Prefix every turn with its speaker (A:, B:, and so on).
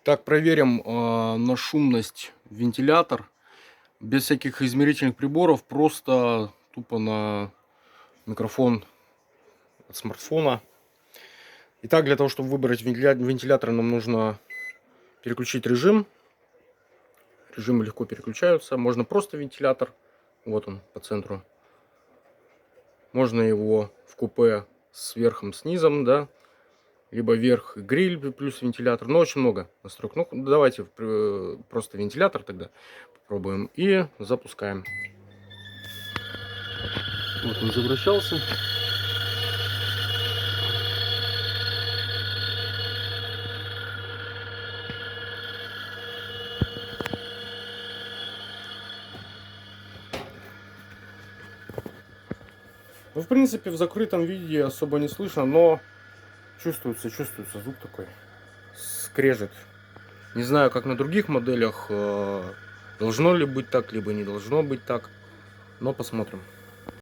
A: Так, проверим на шумность вентилятор. Без всяких измерительных приборов, просто тупо на микрофон от смартфона. Итак, для того, чтобы выбрать вентилятор, нам нужно переключить режим. Режимы легко переключаются. Можно просто вентилятор. Вот он по центру. Можно его в купе с верхом, с низом, да. Либо верх гриль плюс вентилятор. Но очень много настроек. Ну, давайте просто вентилятор тогда попробуем. И запускаем. Вот он завращался. Ну, в принципе, в закрытом виде особо не слышно, но чувствуется звук такой. Скрежет. Не знаю, как на других моделях. Должно ли быть так, либо не должно быть так. Но посмотрим.